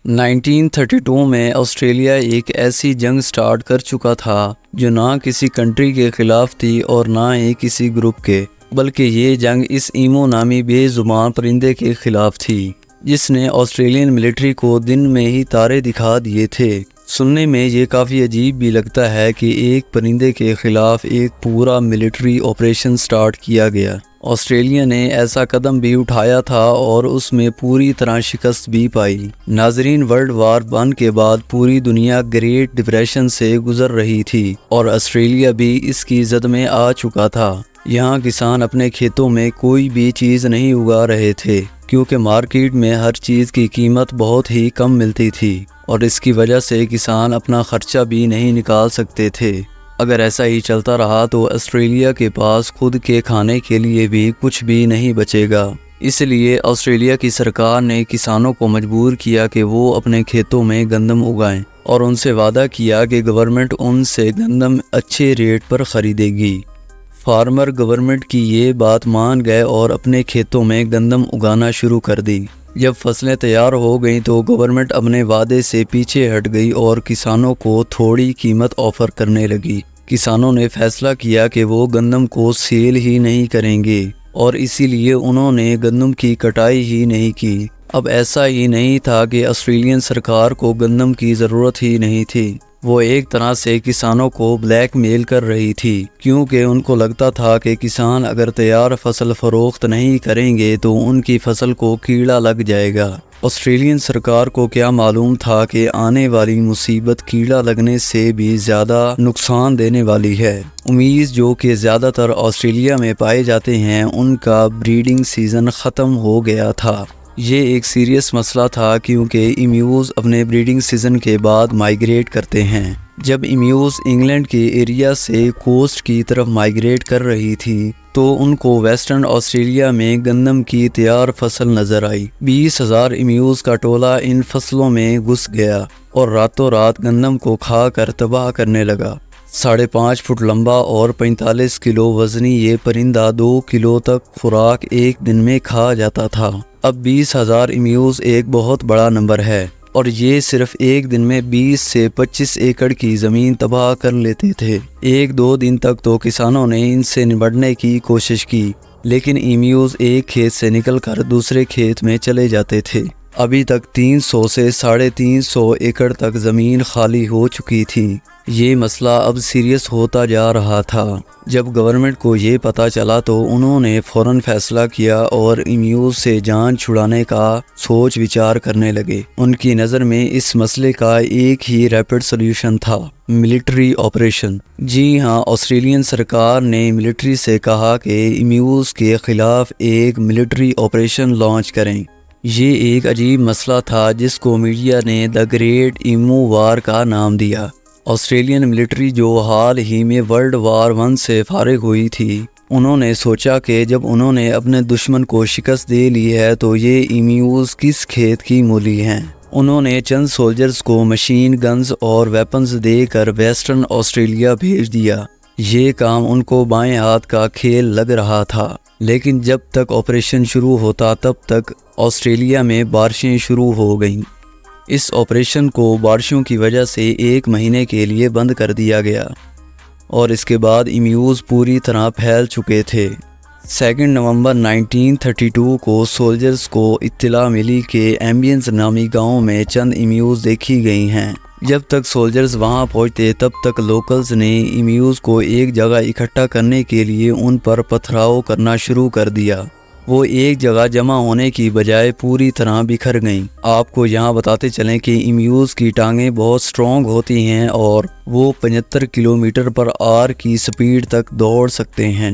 1932 میں آسٹریلیا ایک ایسی جنگ سٹارٹ کر چکا تھا جو نہ کسی کنٹری کے خلاف تھی اور نہ ہی کسی گروپ کے، بلکہ یہ جنگ اس ایمو نامی بے زبان پرندے کے خلاف تھی جس نے آسٹریلین ملٹری کو دن میں ہی تارے دکھا دیے تھے۔ سننے میں یہ کافی عجیب بھی لگتا ہے کہ ایک پرندے کے خلاف ایک پورا ملٹری آپریشن سٹارٹ کیا گیا۔ آسٹریلیا نے ایسا قدم بھی اٹھایا تھا اور اس میں پوری طرح شکست بھی پائی۔ ناظرین، ورلڈ وار 1 کے بعد پوری دنیا گریٹ ڈپریشن سے گزر رہی تھی اور آسٹریلیا بھی اس کی زد میں آ چکا تھا۔ یہاں کسان اپنے کھیتوں میں کوئی بھی چیز نہیں اگا رہے تھے کیونکہ مارکیٹ میں ہر چیز کی قیمت بہت ہی کم ملتی تھی اور اس کی وجہ سے کسان اپنا خرچہ بھی نہیں نکال سکتے تھے۔ اگر ایسا ہی چلتا رہا تو آسٹریلیا کے پاس خود کے کھانے کے لیے بھی کچھ بھی نہیں بچے گا۔ اس لیے آسٹریلیا کی سرکار نے کسانوں کو مجبور کیا کہ وہ اپنے کھیتوں میں گندم اگائیں اور ان سے وعدہ کیا کہ گورنمنٹ ان سے گندم اچھے ریٹ پر خریدے گی۔ فارمر گورنمنٹ کی یہ بات مان گئے اور اپنے کھیتوں میں گندم اگانا شروع کر دی۔ جب فصلیں تیار ہو گئیں تو گورنمنٹ اپنے وعدے سے پیچھے ہٹ گئی اور کسانوں کو تھوڑی قیمت آفر کرنے لگی۔ کسانوں نے فیصلہ کیا کہ وہ گندم کو سیل ہی نہیں کریں گے اور اسی لیے انہوں نے گندم کی کٹائی ہی نہیں کی۔ اب ایسا ہی نہیں تھا کہ آسٹریلین سرکار کو گندم کی ضرورت ہی نہیں تھی، وہ ایک طرح سے کسانوں کو بلیک میل کر رہی تھی کیونکہ ان کو لگتا تھا کہ کسان اگر تیار فصل فروخت نہیں کریں گے تو ان کی فصل کو کیڑا لگ جائے گا۔ آسٹریلین سرکار کو کیا معلوم تھا کہ آنے والی مصیبت کیڑا لگنے سے بھی زیادہ نقصان دینے والی ہے۔ امیز جو کہ زیادہ تر آسٹریلیا میں پائے جاتے ہیں، ان کا بریڈنگ سیزن ختم ہو گیا تھا۔ یہ ایک سیریس مسئلہ تھا کیونکہ ایمیوز اپنے بریڈنگ سیزن کے بعد مائیگریٹ کرتے ہیں۔ جب ایمیوز انگلینڈ کے ایریا سے کوسٹ کی طرف مائیگریٹ کر رہی تھی تو ان کو ویسٹرن آسٹریلیا میں گندم کی تیار فصل نظر آئی۔ 20,000 ایمیوز کا ٹولہ ان فصلوں میں گھس گیا اور راتوں رات گندم کو کھا کر تباہ کرنے لگا۔ 5.5 فٹ لمبا اور 45 کلو وزنی یہ پرندہ 2 کلو تک خوراک ایک دن میں کھا جاتا تھا۔ اب 20,000 ایمیوز ایک بہت بڑا نمبر ہے اور یہ صرف ایک دن میں 20 سے 25 ایکڑ کی زمین تباہ کر لیتے تھے۔ 1-2 دن تک تو کسانوں نے ان سے نمٹنے کی کوشش کی، لیکن ایمیوز ایک کھیت سے نکل کر دوسرے کھیت میں چلے جاتے تھے۔ ابھی تک 300 سے 350 ایکڑ تک زمین خالی ہو چکی تھی۔ یہ مسئلہ اب سیریس ہوتا جا رہا تھا۔ جب گورنمنٹ کو یہ پتہ چلا تو انہوں نے فوراً فیصلہ کیا اور ایمیوز سے جان چھڑانے کا سوچ وچار کرنے لگے۔ ان کی نظر میں اس مسئلے کا ایک ہی ریپڈ سولوشن تھا، ملٹری آپریشن۔ جی ہاں، آسٹریلین سرکار نے ملٹری سے کہا کہ ایمیوز کے خلاف ایک ملٹری آپریشن لانچ کریں۔ یہ ایک عجیب مسئلہ تھا جس کو میڈیا نے دی گریٹ ایمو وار کا نام دیا۔ آسٹریلین ملٹری جو حال ہی میں ورلڈ وار 1 سے فارغ ہوئی تھی، انہوں نے سوچا کہ جب انہوں نے اپنے دشمن کو شکست دے لی ہے تو یہ ایمیوز کس کھیت کی مولی ہیں۔ انہوں نے چند سولجرز کو مشین گنز اور ویپنز دے کر ویسٹرن آسٹریلیا بھیج دیا۔ یہ کام ان کو بائیں ہاتھ کا کھیل لگ رہا تھا، لیکن جب تک آپریشن شروع ہوتا تب تک آسٹریلیا میں بارشیں شروع ہو گئیں۔ اس آپریشن کو بارشوں کی وجہ سے 1 مہینے کے لیے بند کر دیا گیا اور اس کے بعد ایمیوز پوری طرح پھیل چکے تھے۔ 2 نومبر 1932 کو سولجرز کو اطلاع ملی کہ ایمبینز نامی گاؤں میں چند ایمیوز دیکھی گئی ہیں۔ جب تک سولجرز وہاں پہنچتے تب تک لوکلز نے ایمیوز کو ایک جگہ اکٹھا کرنے کے لیے ان پر پتھراؤ کرنا شروع کر دیا۔ وہ ایک جگہ جمع ہونے کی بجائے پوری طرح بکھر گئیں۔ آپ کو یہاں بتاتے چلیں کہ ایمیوز کی ٹانگیں بہت سٹرونگ ہوتی ہیں اور وہ 75 کلومیٹر پر آور کی سپیڈ تک دوڑ سکتے ہیں۔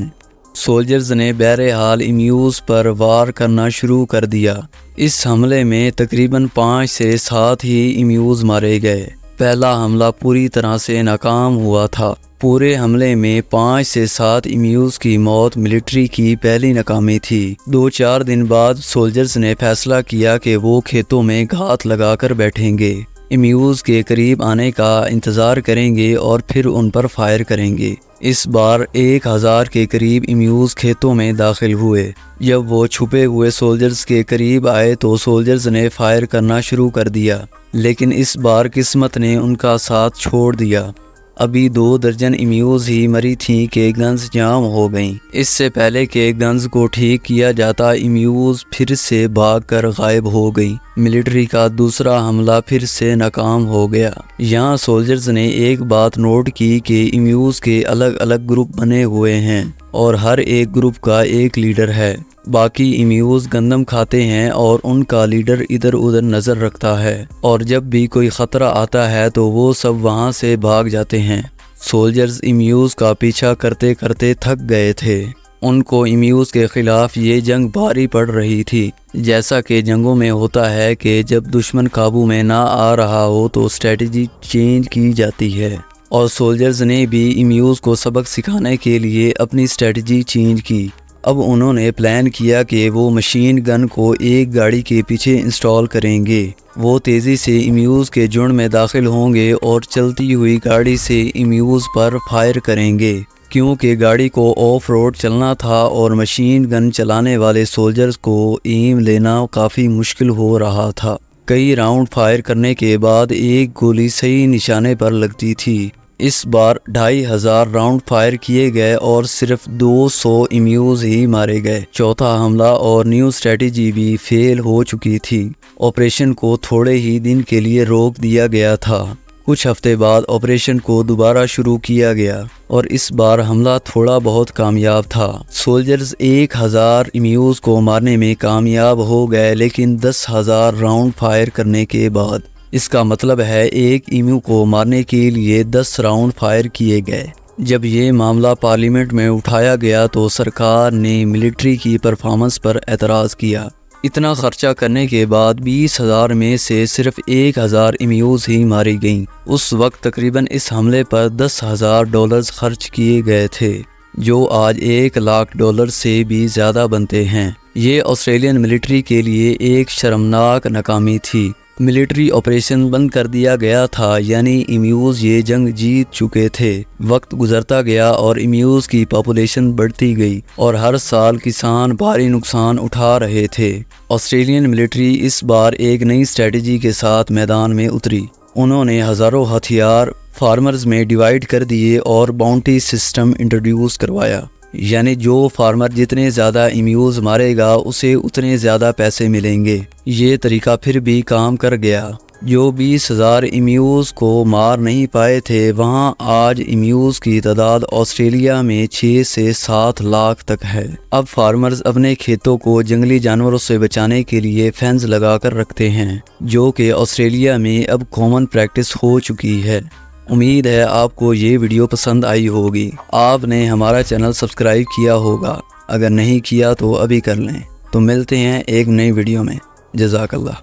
سولجرز نے بہرحال ایمیوز پر وار کرنا شروع کر دیا۔ اس حملے میں تقریباً 5 سے 7 ہی ایمیوز مارے گئے۔ پہلا حملہ پوری طرح سے ناکام ہوا تھا۔ پورے حملے میں 5 سے 7 ایمیوز کی موت ملٹری کی پہلی ناکامی تھی۔ 2-4 دن بعد سولجرز نے فیصلہ کیا کہ وہ کھیتوں میں گھات لگا کر بیٹھیں گے، ایمیوز کے قریب آنے کا انتظار کریں گے اور پھر ان پر فائر کریں گے۔ اس بار 1000 کے قریب ایمیوز کھیتوں میں داخل ہوئے۔ جب وہ چھپے ہوئے سولجرز کے قریب آئے تو سولجرز نے فائر کرنا شروع کر دیا، لیکن اس بار قسمت نے ان کا ساتھ چھوڑ دیا۔ ابھی 2 درجن ایمیوز ہی مری تھیں کہ گنز جام ہو گئیں۔ اس سے پہلے کہ گنز کو ٹھیک کیا جاتا، ایمیوز پھر سے بھاگ کر غائب ہو گئی۔ ملٹری کا دوسرا حملہ پھر سے ناکام ہو گیا۔ یہاں سولجرز نے ایک بات نوٹ کی کہ ایمیوز کے الگ الگ گروپ بنے ہوئے ہیں اور ہر ایک گروپ کا ایک لیڈر ہے۔ باقی ایمیوز گندم کھاتے ہیں اور ان کا لیڈر ادھر ادھر نظر رکھتا ہے، اور جب بھی کوئی خطرہ آتا ہے تو وہ سب وہاں سے بھاگ جاتے ہیں۔ سولجرز ایمیوز کا پیچھا کرتے کرتے تھک گئے تھے۔ ان کو ایمیوز کے خلاف یہ جنگ بھاری پڑ رہی تھی۔ جیسا کہ جنگوں میں ہوتا ہے کہ جب دشمن قابو میں نہ آ رہا ہو تو اسٹریٹجی چینج کی جاتی ہے، اور سولجرز نے بھی ایمیوز کو سبق سکھانے کے لیے اپنی اسٹریٹجی چینج کی۔ اب انہوں نے پلان کیا کہ وہ مشین گن کو ایک گاڑی کے پیچھے انسٹال کریں گے۔ وہ تیزی سے ایمیوز کے جھنڈ میں داخل ہوں گے اور چلتی ہوئی گاڑی سے ایمیوز پر فائر کریں گے، کیونکہ گاڑی کو آف روڈ چلنا تھا اور مشین گن چلانے والے سولجرز کو ایم لینا کافی مشکل ہو رہا تھا۔ کئی راؤنڈ فائر کرنے کے بعد ایک گولی صحیح نشانے پر لگتی تھی۔ اس بار 2500 راؤنڈ فائر کیے گئے اور صرف 200 ایمیوز ہی مارے گئے۔ چوتھا حملہ اور نیو اسٹریٹجی بھی فیل ہو چکی تھی۔ آپریشن کو تھوڑے ہی دن کے لیے روک دیا گیا تھا۔ کچھ ہفتے بعد آپریشن کو دوبارہ شروع کیا گیا اور اس بار حملہ تھوڑا بہت کامیاب تھا۔ سولجرز 1000 ایمیوز کو مارنے میں کامیاب ہو گئے، لیکن 10,000 راؤنڈ فائر کرنے کے بعد۔ اس کا مطلب ہے ایک ایمیو کو مارنے کے لیے 10 راؤنڈ فائر کیے گئے۔ جب یہ معاملہ پارلیمنٹ میں اٹھایا گیا تو سرکار نے ملٹری کی پرفارمنس پر اعتراض کیا۔ اتنا خرچہ کرنے کے بعد 20,000 میں سے صرف 1,000 ایمیوز ہی ماری گئیں۔ اس وقت تقریباً اس حملے پر $10,000 خرچ کیے گئے تھے، جو آج $100,000 سے بھی زیادہ بنتے ہیں۔ یہ آسٹریلین ملٹری کے لیے ایک شرمناک ناکامی تھی۔ ملٹری آپریشن بند کر دیا گیا تھا، یعنی ایمیوز یہ جنگ جیت چکے تھے۔ وقت گزرتا گیا اور ایمیوز کی پاپولیشن بڑھتی گئی اور ہر سال کسان بھاری نقصان اٹھا رہے تھے۔ آسٹریلین ملٹری اس بار ایک نئی اسٹریٹجی کے ساتھ میدان میں اتری۔ انہوں نے ہزاروں ہتھیار فارمرز میں ڈیوائیڈ کر دیے اور باؤنٹی سسٹم انٹروڈیوس کروایا، یعنی جو فارمر جتنے زیادہ ایمیوز مارے گا اسے اتنے زیادہ پیسے ملیں گے۔ یہ طریقہ پھر بھی کام کر گیا۔ جو 20,000 ایمیوز کو مار نہیں پائے تھے، وہاں آج ایمیوز کی تعداد آسٹریلیا میں 6 سے 7 لاکھ تک ہے۔ اب فارمرز اپنے کھیتوں کو جنگلی جانوروں سے بچانے کے لیے فینس لگا کر رکھتے ہیں، جو کہ آسٹریلیا میں اب کامن پریکٹس ہو چکی ہے۔ امید ہے آپ کو یہ ویڈیو پسند آئی ہوگی۔ آپ نے ہمارا چینل سبسکرائب کیا ہوگا، اگر نہیں کیا تو ابھی کر لیں۔ تو ملتے ہیں ایک نئی ویڈیو میں۔ جزاک اللہ۔